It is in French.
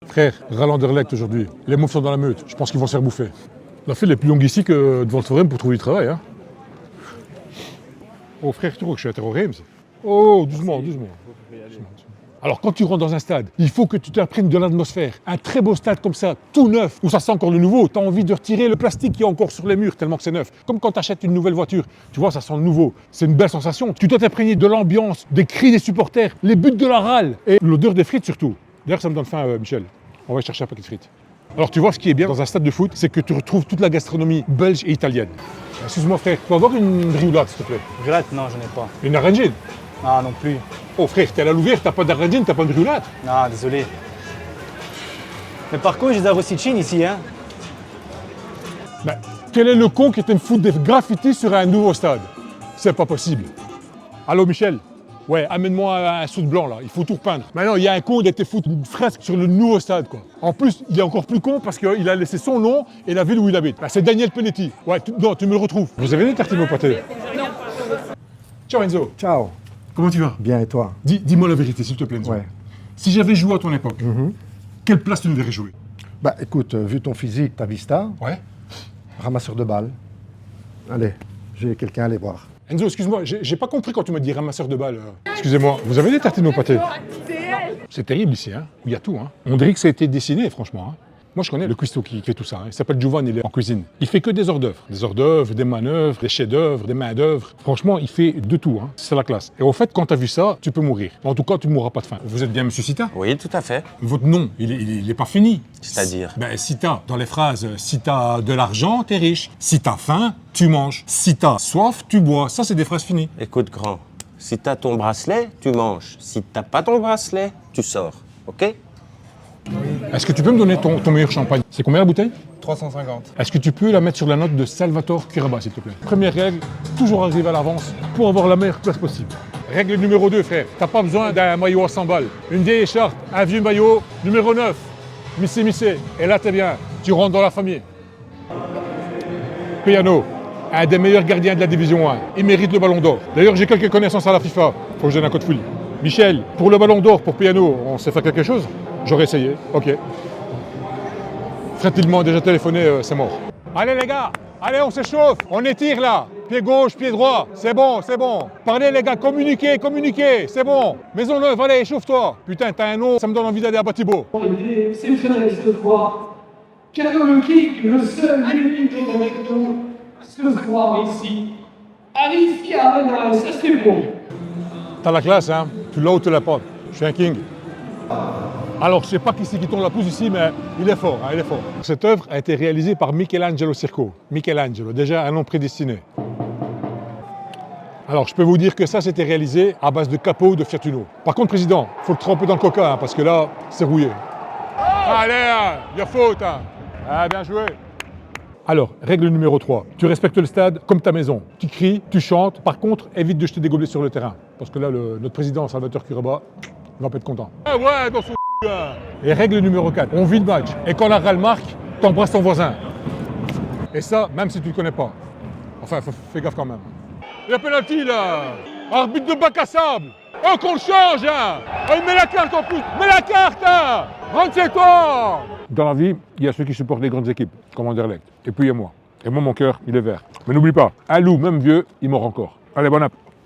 Frère, Rall-Anderlecht aujourd'hui. Les moufs sont dans la meute. Je pense qu'ils vont se faire bouffer. La file est plus longue ici que devant le forum pour trouver du travail. Hein. Oh frère, tu crois que je suis à Terror Games? Oh, doucement, doucement. Alors quand tu rentres dans un stade, il faut que tu t'imprègnes de l'atmosphère. Un très beau stade comme ça, tout neuf, où ça sent encore le nouveau, tu as envie de retirer le plastique qui est encore sur les murs tellement que c'est neuf. Comme quand tu achètes une nouvelle voiture, tu vois, ça sent le nouveau. C'est une belle sensation. Tu dois t'imprégner de l'ambiance, des cris des supporters, les buts de la râle et l'odeur des frites surtout. D'ailleurs, ça me donne faim, Michel. On va chercher un paquet de frites. Alors tu vois, ce qui est bien dans un stade de foot, c'est que tu retrouves toute la gastronomie belge et italienne. Excuse-moi frère, tu peux avoir une brioulade s'il te plaît? Brioulade, non, j'en ai pas. Une arrangine? Ah, non plus. Oh frère, t'es à la Louvière, t'as pas d'arrangine, t'as pas de brioulade? Ah, désolé. Mais par contre, j'ai des arrosticines ici, hein. Ben, quel est le con qui te fout des graffitis sur un nouveau stade? C'est pas possible. Allô Michel? Ouais, amène-moi un sou de blanc là, il faut tout repeindre. Maintenant, il y a un con, il a été foutre une fresque sur le nouveau stade quoi. En plus, il est encore plus con parce qu'il a laissé son nom et la ville où il habite. Ben, c'est Daniel Pelletti. Ouais, non, tu me le retrouves. Vous avez des tartines au pâté? Non. Ciao Enzo. Ciao. Comment tu vas? Bien et toi? Dis-moi la vérité s'il te plaît Enzo. Ouais. Si j'avais joué à ton époque, quelle place tu me verrais jouer? Bah écoute, vu ton physique, ta vista, Ouais. ramasseur de balles. Allez, j'ai quelqu'un à aller voir. Enzo, excuse-moi, j'ai pas compris quand tu m'as dit ramasseur de balles. Excusez-moi, vous avez des tartines au pâté? C'est terrible ici, hein. Il y a tout, hein. On dirait que ça a été dessiné, franchement. Hein. Moi, je connais le cuistot qui fait tout ça. Hein. Il s'appelle Giovanni, il est en cuisine. Il fait que des hors d'œuvre. Des hors d'œuvre, des manœuvres, des chefs-d'œuvre, des mains d'œuvre. Franchement, il fait de tout. Hein. C'est la classe. Et au fait, quand tu as vu ça, tu peux mourir. En tout cas, tu ne mourras pas de faim. Vous êtes bien Monsieur Sita? Oui, tout à fait. Votre nom, il est pas fini. C'est-à-dire? Ben, si t'as, dans les phrases, si t'as de l'argent, t'es riche. Si t'as faim, tu manges. Si t'as soif, tu bois. Ça, c'est des phrases finies. Écoute, grand, si t'as ton bracelet, tu manges. Si t'as pas ton bracelet, tu sors. OK? Est-ce que tu peux me donner ton meilleur champagne? C'est combien la bouteille? 350. Est-ce que tu peux la mettre sur la note de Salvatore Curaba, s'il te plaît? Première règle, toujours arriver à l'avance pour avoir la meilleure place possible. Règle numéro 2, frère, t'as pas besoin d'un maillot à 100 balles. Une vieille écharpe, un vieux maillot, numéro 9, missé. Et là, t'es bien, tu rentres dans la famille. Piano, un des meilleurs gardiens de la division 1. Il mérite le ballon d'or. D'ailleurs, j'ai quelques connaissances à la FIFA. Faut que je donne un coup de fouille. Michel, pour le ballon d'or, pour Piano, on sait faire quelque chose? J'aurais essayé, ok. Fred Tillman a déjà téléphoné, c'est mort. Allez les gars, allez on s'échauffe, on étire là. Pied gauche, pied droit, c'est bon. Parlez les gars, communiquez, c'est bon. Maison Neuve, allez, échauffe-toi. Putain, t'as un nom, ça me donne envie d'aller à Batibo. C'est le finaliste de 3. Carole Kick, le seul unique avec nous ce soir ici. Alicia Arena, ça c'est bon. T'as la classe, hein. Tu l'as ou tu l'as pas. Je suis un king. Alors, je sais pas qui c'est qui tourne la pousse ici, mais il est fort, hein, il est fort. Cette œuvre a été réalisée par Michelangelo Circo. Michelangelo, déjà un nom prédestiné. Alors, je peux vous dire que ça, c'était réalisé à base de capot de Fiat Uno. Par contre, président, faut le tremper dans le coca, hein, parce que là, c'est rouillé. Allez, il y a faute. Hein. Ah, bien joué. Alors, règle numéro 3. Tu respectes le stade comme ta maison. Tu cries, tu chantes. Par contre, évite de jeter des gobelets sur le terrain. Parce que là, notre président, Salvatore Curaba, il va pas être content. Ah ouais, dans son Et règle numéro 4. On vit le match. Et quand la Real marque, t'embrasses ton voisin. Et ça, même si tu le connais pas. Enfin, fais gaffe quand même. Il y a pénalty là. Arbitre de bac à sable. Oh, qu'on le change, hein. Oh, il met la carte en plus. Mets la carte, hein. Rentre chez toi. Dans la vie, il y a ceux qui supportent les grandes équipes, comme Anderlecht. Et puis il y a moi. Et moi, mon cœur, il est vert. Mais n'oublie pas, un loup, même vieux, il mord encore. Allez, bon app.